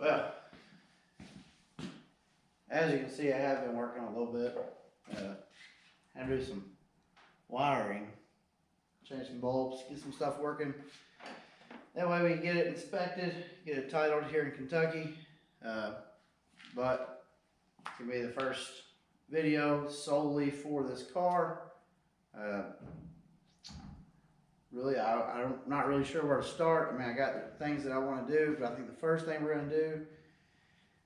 Well, as you can see, I have been working a little bit. Had to do some wiring, change some bulbs, get some stuff working. That way we can get it inspected, get it titled here in Kentucky. But it's gonna be the first video solely for this car. Really, I'm not really sure where to start. I mean, I got the things that I want to do, but I think the first thing we're going to do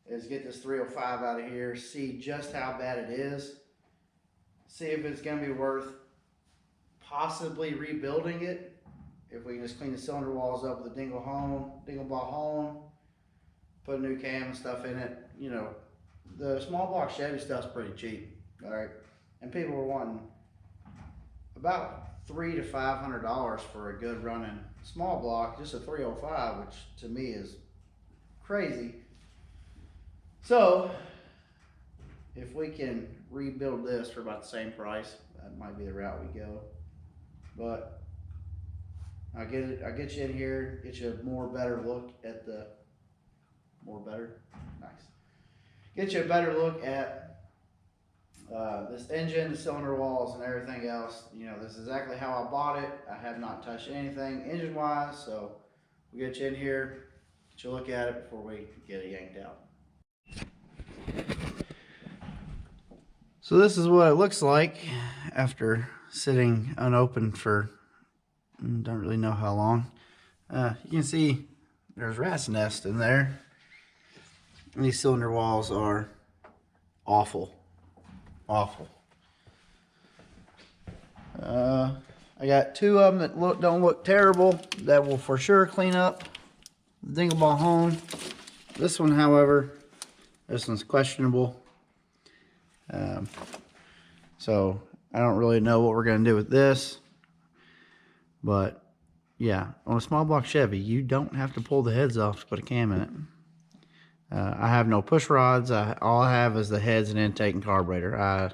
is get this 305 out of here, see just how bad it is, see if it's going to be worth possibly rebuilding it. If we can just clean the cylinder walls up with a dingle ball hone, put a new cam and stuff in it. You know, the small block Chevy stuff's pretty cheap, all right? And people were wanting about $300 to $500 for a good running small block, just a 305, which to me is crazy. So if we can rebuild this for about the same price, that might be the route we go. But I'll get you in here, get you a better look at the get you a better look at this engine, the cylinder walls, and everything else. You know, this is exactly how I bought it. I have not touched anything engine wise, so we'll get you in here, get you a look at it before we get it yanked out. So this is what it looks like after sitting unopened for don't really know how long. You can see there's rat's nest in there. And these cylinder walls are awful. I got two of them that don't look terrible, that will for sure clean up the dingle ball hone. This one, however, this one's questionable. So I don't really know what we're going to do with this. But yeah, on a small block Chevy, you don't have to pull the heads off to put a cam in it. I have no push rods. All I have is the heads and intake and carburetor. I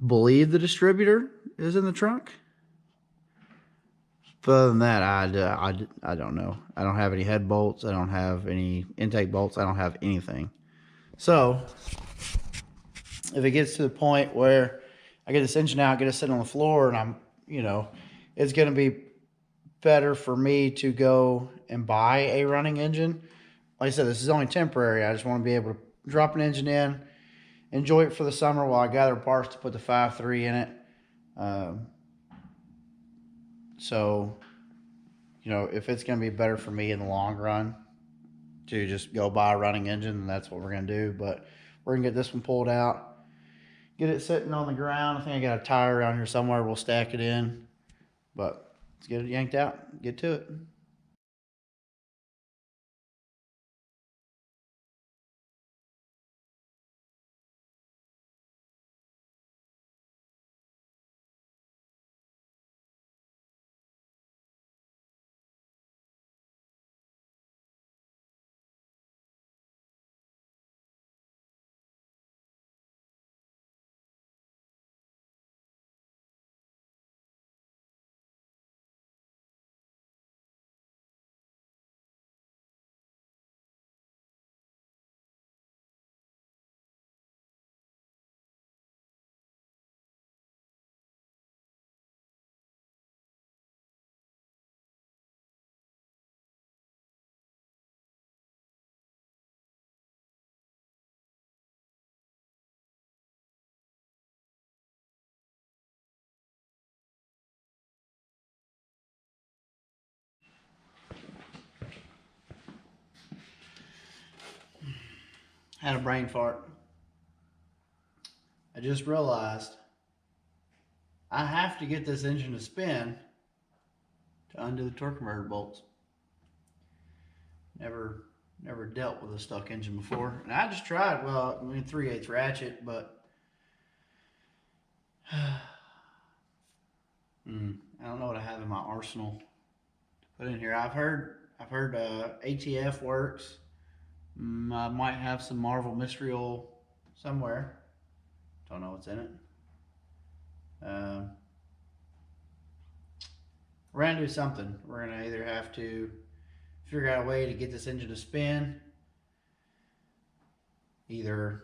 believe the distributor is in the trunk. But other than that, I don't know. I don't have any head bolts. I don't have any intake bolts. I don't have anything. So if it gets to the point where I get this engine out, get it sitting on the floor, and I'm, you know, it's going to be better for me to go and buy a running engine. Like I said, this is only temporary. I just want to be able to drop an engine in, enjoy it for the summer while I gather parts to put the 5.3 in it. So, you know, if it's going to be better for me in the long run to just go buy a running engine, that's what we're going to do. But we're going to get this one pulled out, get it sitting on the ground. I think I got a tire around here somewhere. We'll stack it in. But let's get it yanked out, get to it. Had a brain fart. I just realized I have to get this engine to spin to undo the torque converter bolts. Never dealt with a stuck engine before. And I just tried, well, I mean 3/8 ratchet, but I don't know what I have in my arsenal to put in here. I've heard ATF works. I might have some Marvel Mystery Oil somewhere. Don't know what's in it. We're gonna do something. We're gonna either have to figure out a way to get this engine to spin, either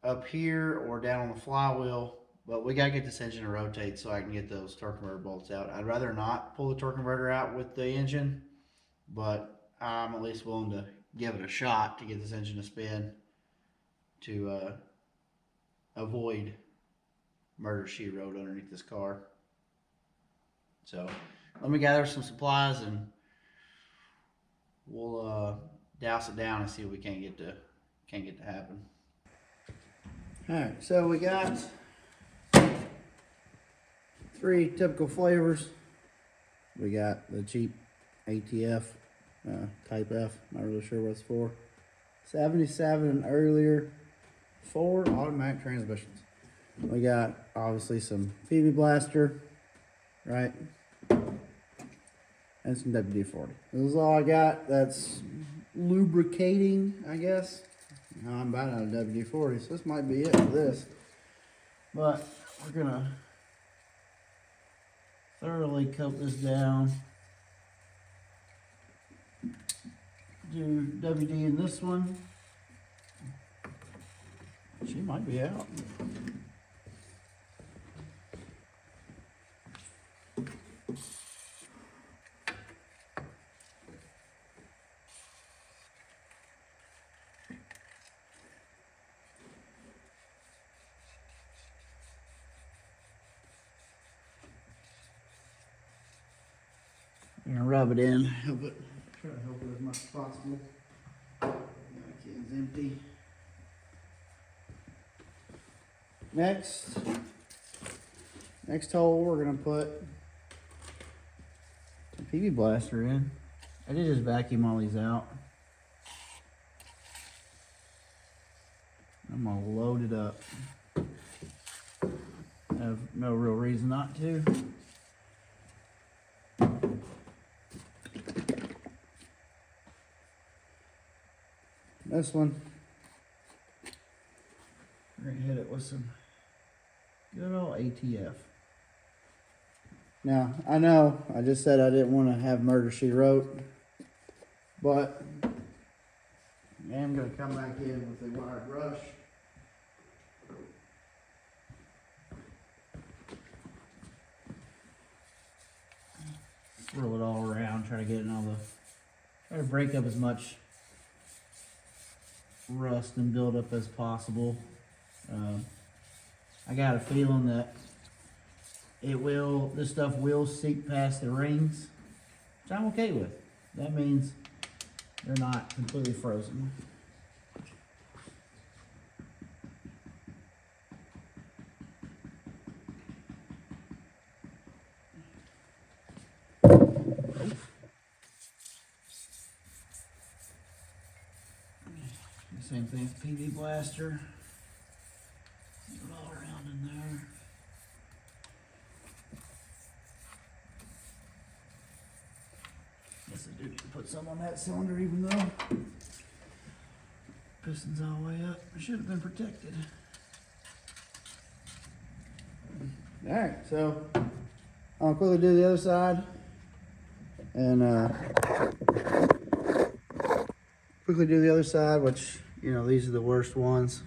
up here or down on the flywheel. But we gotta get this engine to rotate so I can get those torque converter bolts out. I'd rather not pull the torque converter out with the engine, but I'm at least willing to give it a shot to get this engine to spin to avoid murder she wrote underneath this car. So let me gather some supplies and we'll douse it down and see what we can't get to happen. All right, so we got 3 typical flavors. We got the cheap ATF Type F, not really sure what it's for. 77 and earlier, 4 automatic transmissions. We got obviously some PB Blaster, right? And some WD-40. This is all I got. That's lubricating, I guess. Now I'm about out of WD-40, so this might be it for this. But we're gonna thoroughly coat this down. Do WD in this one. She might be out. I'm gonna rub it in, help it, try to help it as much as possible. The can's empty. Next hole, we're gonna put a PB Blaster in. I did just vacuum all these out. I'm gonna load it up. I have no real reason not to. This one, we're gonna hit it with some good old ATF. Now, I know I just said I didn't want to have Murder She Wrote, but I am gonna come back in with a wire brush. Swirl it all around, try to get in all the, try to break up as much rust and build up as possible. I got a feeling that this stuff will seep past the rings, which I'm okay with. That means they're not completely frozen. Same thing with PB Blaster. Get it all around in there. Guess I do need to put some on that cylinder even though piston's all the way up. It should have been protected. Alright, so I'll quickly do the other side and quickly do the other side, which, you know, these are the worst ones.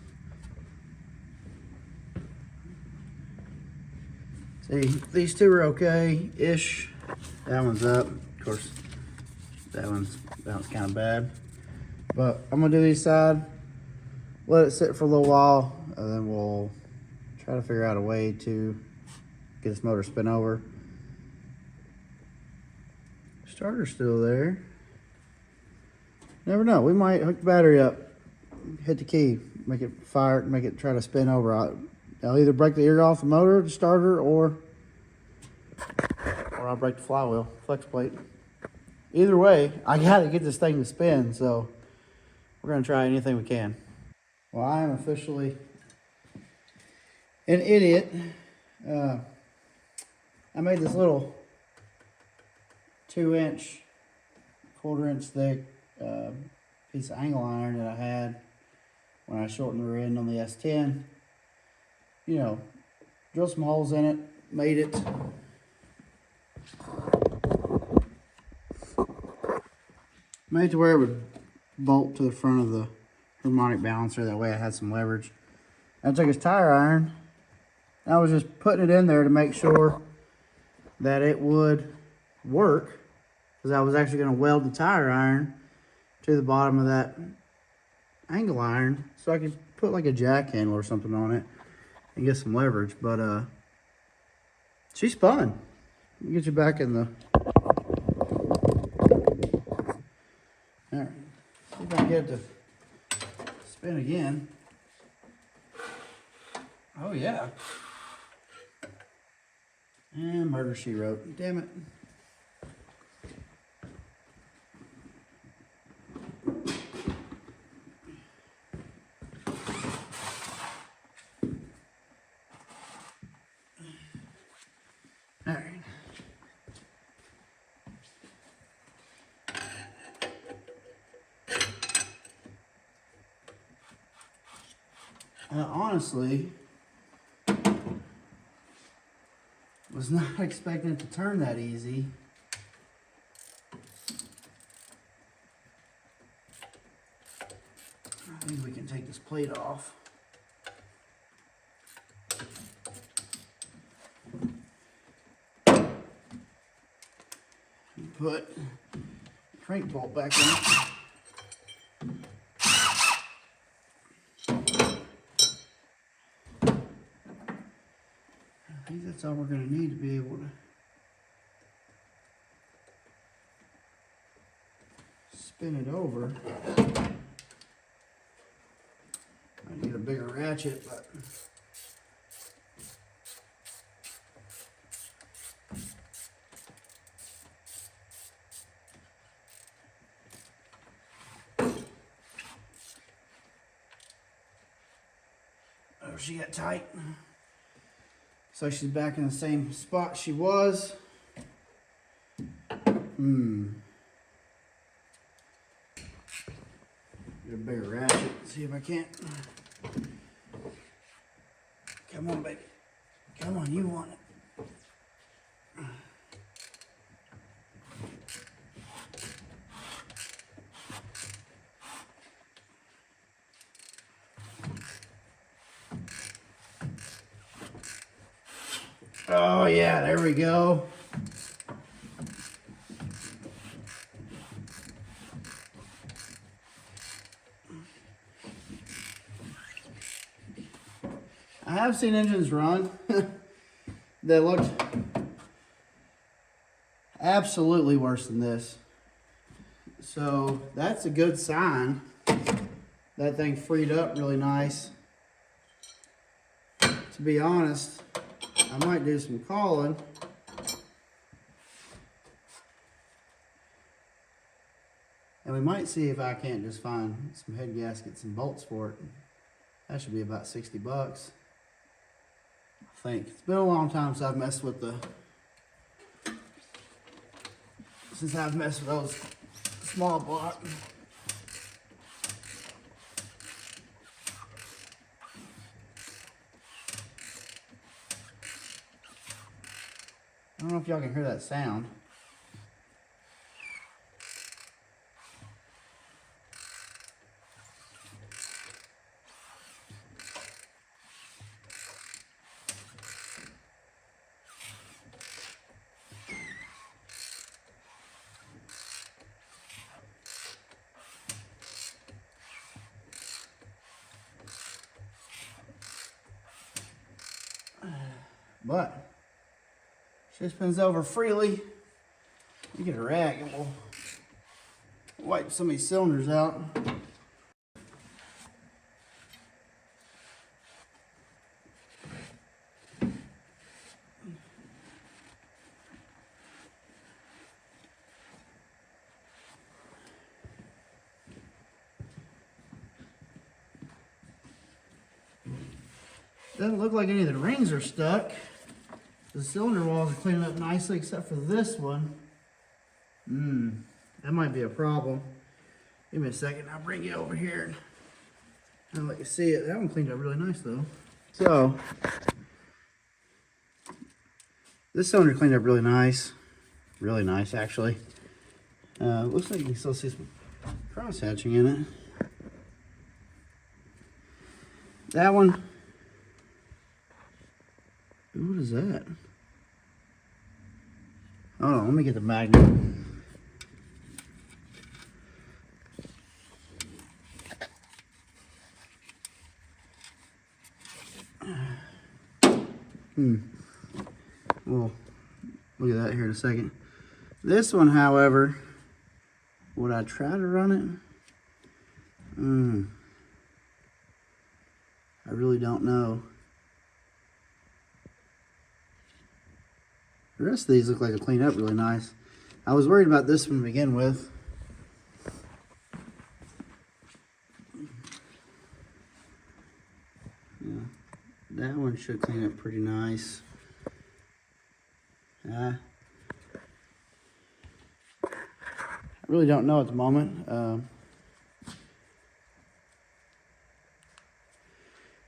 See, these two are okay-ish. That one's up. Of course, that one's kind of bad. But I'm gonna do these side, let it sit for a little while, and then we'll try to figure out a way to get this motor spin over. Starter's still there. Never know, we might hook the battery up, hit the key, make it fire, make it try to spin over. I'll either break the ear off the motor, the starter, or I'll break the flywheel, flex plate. Either way, I gotta get this thing to spin, so we're gonna try anything we can. Well, I am officially an idiot. I made this little 2-inch, 1/4-inch thick piece of angle iron that I had when I shortened the rear end on the S10. You know, drilled some holes in it, made it Made it to where it would bolt to the front of the harmonic balancer. That way I had some leverage. I took his tire iron. I was just putting it in there to make sure that it would work, because I was actually going to weld the tire iron to the bottom of that angle iron so I could put like a jack handle or something on it and get some leverage. But she spun. Let me get you back in the... All right. See if I can get it to spin again. Oh yeah. And murder she wrote. Damn it. All right. Honestly, was not expecting it to turn that easy. I think we can take this plate off. Put the crank bolt back in. I think that's all we're going to need to be able to spin it over. I need a bigger ratchet, but oh, she got tight. So she's back in the same spot she was. Get a bigger ratchet. See if I can't. Come on, baby. Come on, you want it. Oh yeah, there we go. I have seen engines run that looked absolutely worse than this. So that's a good sign. That thing freed up really nice. To be honest, I might do some calling. And we might see if I can't just find some head gaskets and bolts for it. That should be about 60 bucks. I think. It's been a long time since I've messed with those small blocks. I don't know if y'all can hear that sound. But she spins over freely. You get a rag and we'll wipe some of these cylinders out. Doesn't look like any of the rings are stuck. The cylinder walls are cleaning up nicely except for this one. That might be a problem. Give me a second, I'll bring you over here and I'll let you see it. That one cleaned up really nice though. So, this cylinder cleaned up really nice. Really nice actually. Looks like you can still see some cross-hatching in it. That one, what is that? Hold on, let me get the magnet. Well, look at that here in a second. This one, however, would I try to run it? I really don't know. The rest of these look like they clean up really nice. I was worried about this one to begin with. Yeah, that one should clean up pretty nice. I really don't know at the moment.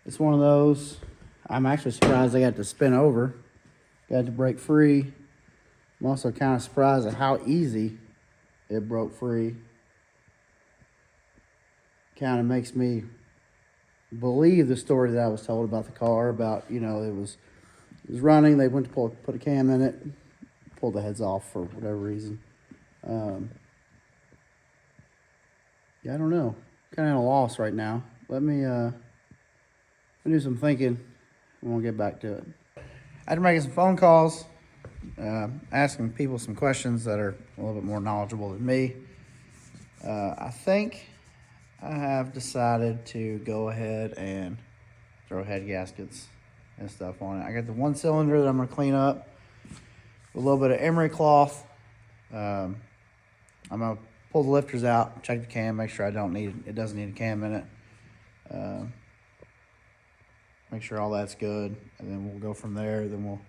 It's one of those, I'm actually surprised I got to spin over, got to break free. I'm also kind of surprised at how easy it broke free. Kind of makes me believe the story that I was told about the car, about, you know, it was running, they went to put a cam in it, pulled the heads off for whatever reason. Yeah, I don't know. Kind of at a loss right now. Let me do some thinking, and we'll get back to it. After making some phone calls, asking people some questions that are a little bit more knowledgeable than me, I think I have decided to go ahead and throw head gaskets and stuff on it. I got the one cylinder that I'm going to clean up with a little bit of emery cloth. I'm going to pull the lifters out, check the cam, make sure it doesn't need a cam in it. Make sure all that's good, and then we'll go from there. Then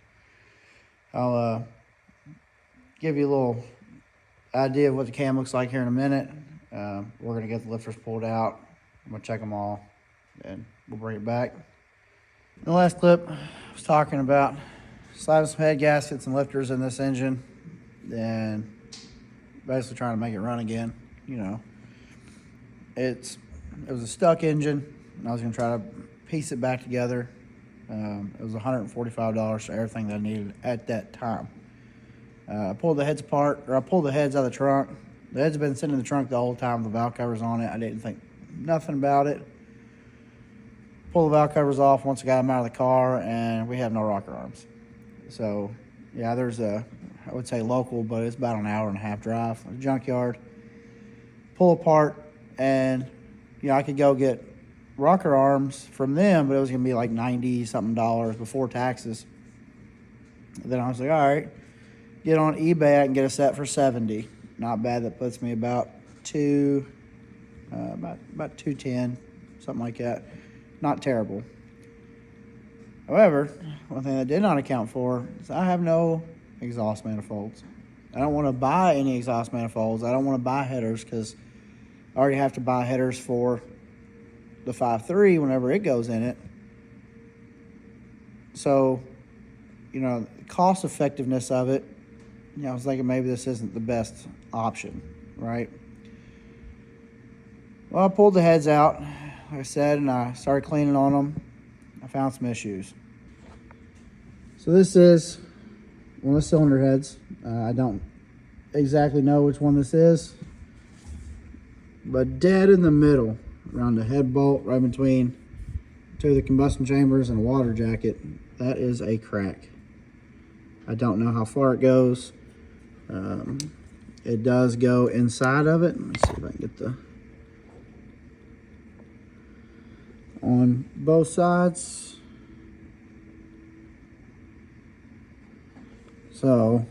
I'll give you a little idea of what the cam looks like here in a minute. We're gonna get the lifters pulled out. I'm gonna check them all, and we'll bring it back. In the last clip, I was talking about sliding some head gaskets and lifters in this engine, and basically trying to make it run again. You know, it was a stuck engine, and I was gonna try to piece it back together. It was $145 for everything that I needed at that time. I pulled the heads apart, or I pulled the heads out of the trunk. The heads have been sitting in the trunk the whole time with the valve covers on it. I didn't think nothing about it. Pull the valve covers off once I got them out of the car, and we have no rocker arms. So yeah, there's I would say local, but it's about an hour and a half drive from the junkyard. Pull apart, and you know, I could go get rocker arms from them, but it was gonna be like $90-something before taxes. Then I was like, all right, get on eBay, I can get a set for $70. Not bad. That puts me about about $210, something like that. Not terrible. However, one thing that did not account for is I have no exhaust manifolds. I don't want to buy any exhaust manifolds. I don't want to buy headers because I already have to buy headers for the 5.3 whenever it goes in it. So, you know, the cost effectiveness of it, you know, I was thinking maybe this isn't the best option, right? Well, I pulled the heads out, like I said, and I started cleaning on them. I found some issues. So this is one of the cylinder heads. I don't exactly know which one this is, but dead in the middle, around the head bolt, right between two of the combustion chambers and a water jacket, that is a crack. I don't know how far it goes. It does go inside of it. Let me see if I can get on both sides. So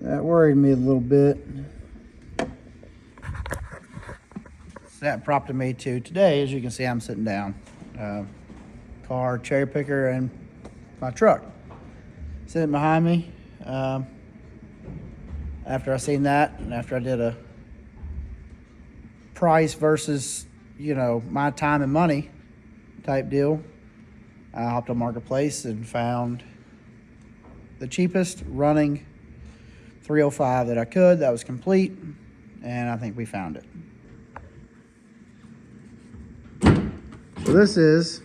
that worried me a little bit. That prompted me to today, as you can see, I'm sitting down. Car, cherry picker, and my truck sitting behind me. After I seen that, and after I did a price versus, you know, my time and money type deal, I hopped on Marketplace and found the cheapest running 305 that I could, that was complete, and I think we found it. So this is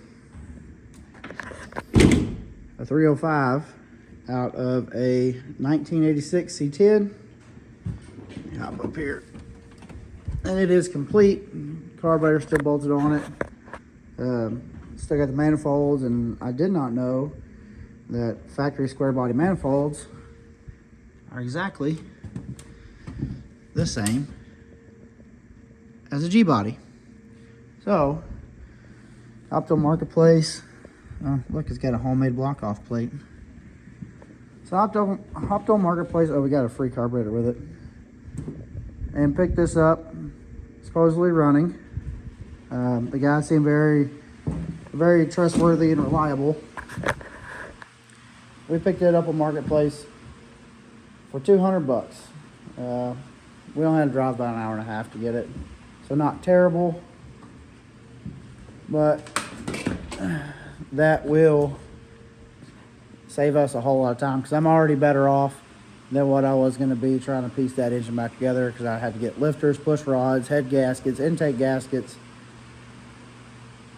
a 305 out of a 1986 C10. Hop up here. And it is complete. Carburetor still bolted on it. Still got the manifolds, and I did not know that factory square body manifolds are exactly the same as a G body. So, Opto Marketplace. Look, it's got a homemade block off plate. So Opto Marketplace. Oh, we got a free carburetor with it. And picked this up, supposedly running. The guy seemed very trustworthy and reliable. We picked it up on Marketplace for 200 bucks. We only had to drive about an hour and a half to get it. So not terrible, but that will save us a whole lot of time, because I'm already better off than what I was going to be trying to piece that engine back together, because I had to get lifters, push rods, head gaskets, intake gaskets.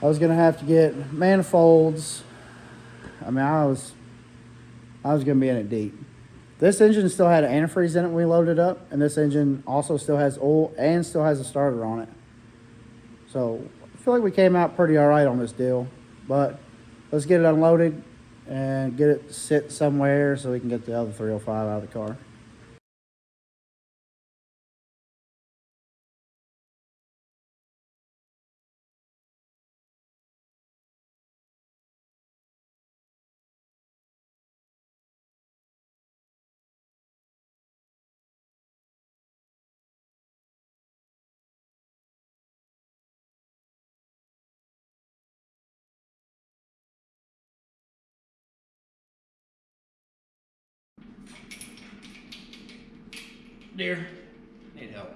I was going to have to get manifolds. I mean, I was going to be in it deep. This engine still had an antifreeze in it when we loaded it up, and this engine also still has oil and still has a starter on it. So I feel like we came out pretty all right on this deal, but let's get it unloaded and get it sit somewhere so we can get the other 305 out of the car. Dear, need help.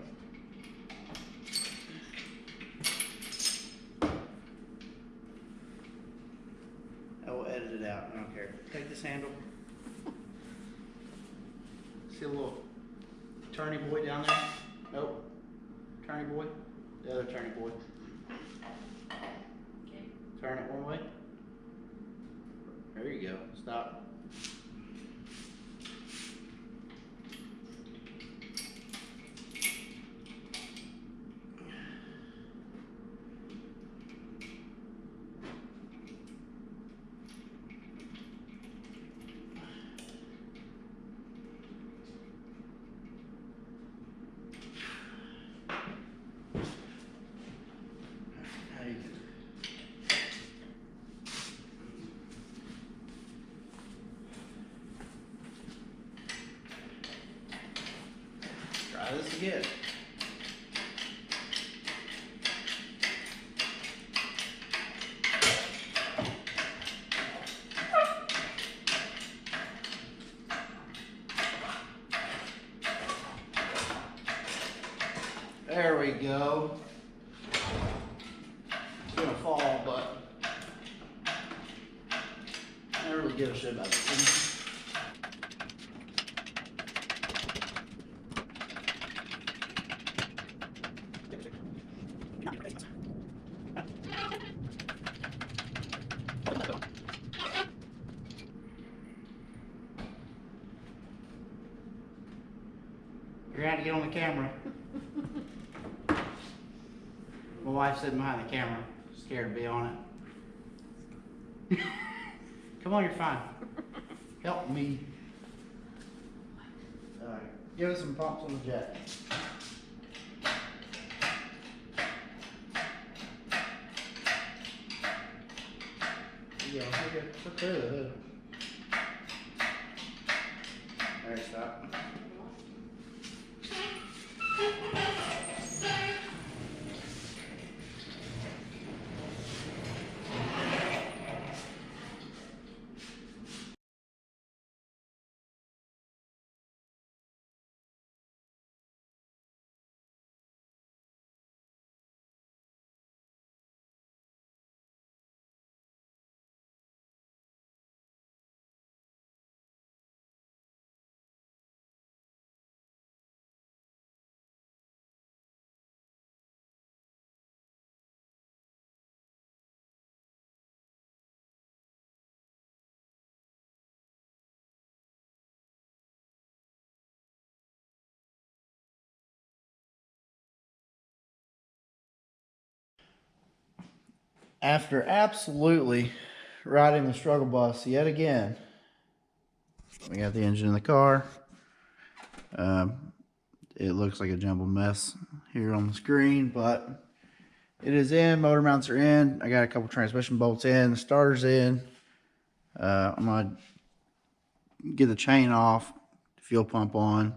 I will edit it out, I don't care. Take this handle. See a little turny boy down there? Nope. Turny boy? The other turny boy. Okay. Turn it one way. There you go. Stop. Try this again. There we go. It's gonna fall, but I don't really give a shit about this. You're gonna have to get on the camera. My wife's sitting behind the camera, scared to be on it. Come on, you're fine. Help me. Alright, give us some pumps on the jet. Yeah, look through the hood. Alright, stop. After absolutely riding the struggle bus yet again, we got the engine in the car. It looks like a jumbled mess here on the screen, but it is in. Motor mounts are in. I got a couple transmission bolts in. The starter's in. I'm gonna get the chain off, fuel pump on,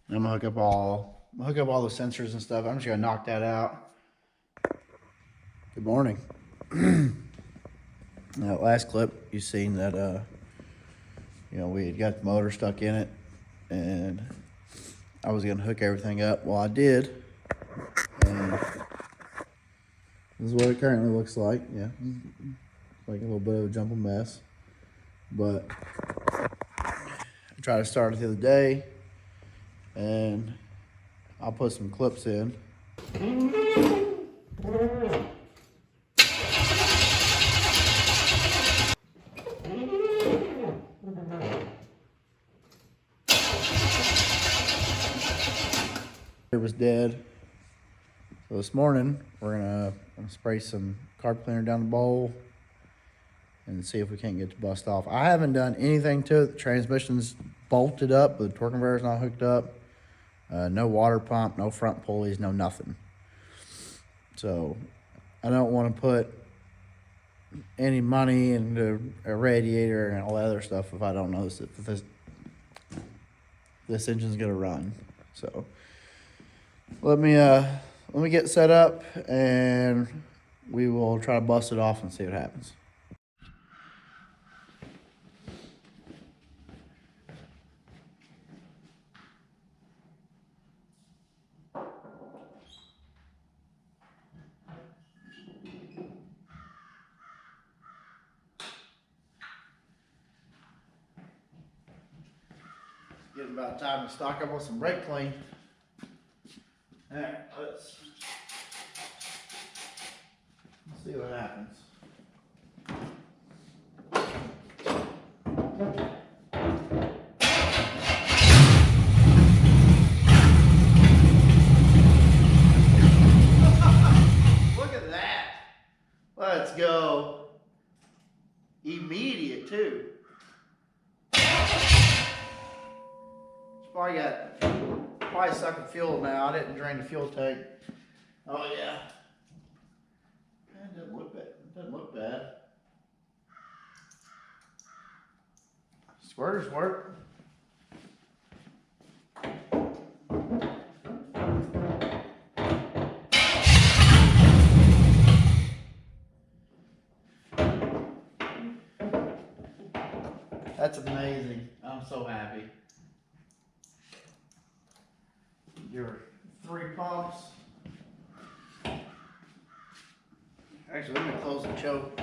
and I'm gonna hook up all the sensors and stuff. I'm just gonna knock that out. Good morning. That last clip, you seen that we had got the motor stuck in it, and I was gonna hook everything up. Well, I did, and this is what it currently looks like. Yeah, like a little bit of a jumbled mess, but I tried to start it the other day, and I'll put some clips in. It was dead. So this morning we're gonna spray some carb cleaner down the bowl and see if we can't get the bust off. I haven't done anything to it. The transmission's bolted up, but the torque converter's not hooked up. No water pump, no front pulleys, no nothing. So I don't want to put any money into a radiator and all that other stuff if I don't know if this engine's gonna run. So let me get set up and we will try to bust it off and see what happens. Getting about time to stock up on some brake clean. All right, let's see what happens. Look at that. Let's go. Immediate too. Probably sucking fuel now. I didn't drain the fuel tank. Oh yeah. It doesn't look bad. It doesn't look bad. Squirters work. That's amazing. I'm so happy. Your 3 pumps. Actually, let me close the choke.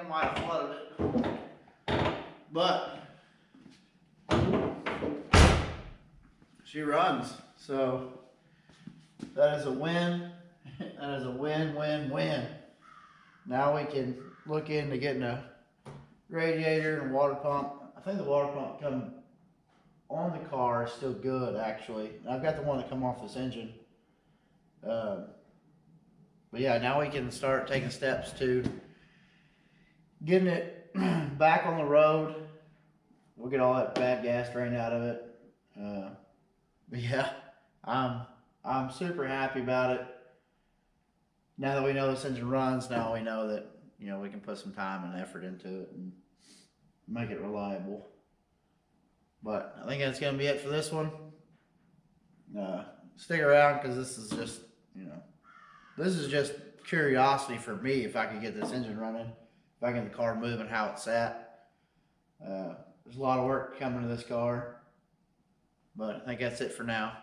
Might have flooded it, but she runs, so that is a win. That is a win, win, win. Now we can look into getting a radiator and water pump. I think the water pump come on the car is still good, actually. I've got the one that come off this engine. But yeah, now we can start taking steps to getting it back on the road. We'll get all that bad gas drained out of it. But yeah, I'm super happy about it. Now that we know this engine runs, now we know that we can put some time and effort into it and make it reliable. But I think that's gonna be it for this one. Stick around because this is just this is just curiosity for me. If I could get this engine running, if I can get the car moving how it's at. There's a lot of work coming to this car, but I think that's it for now.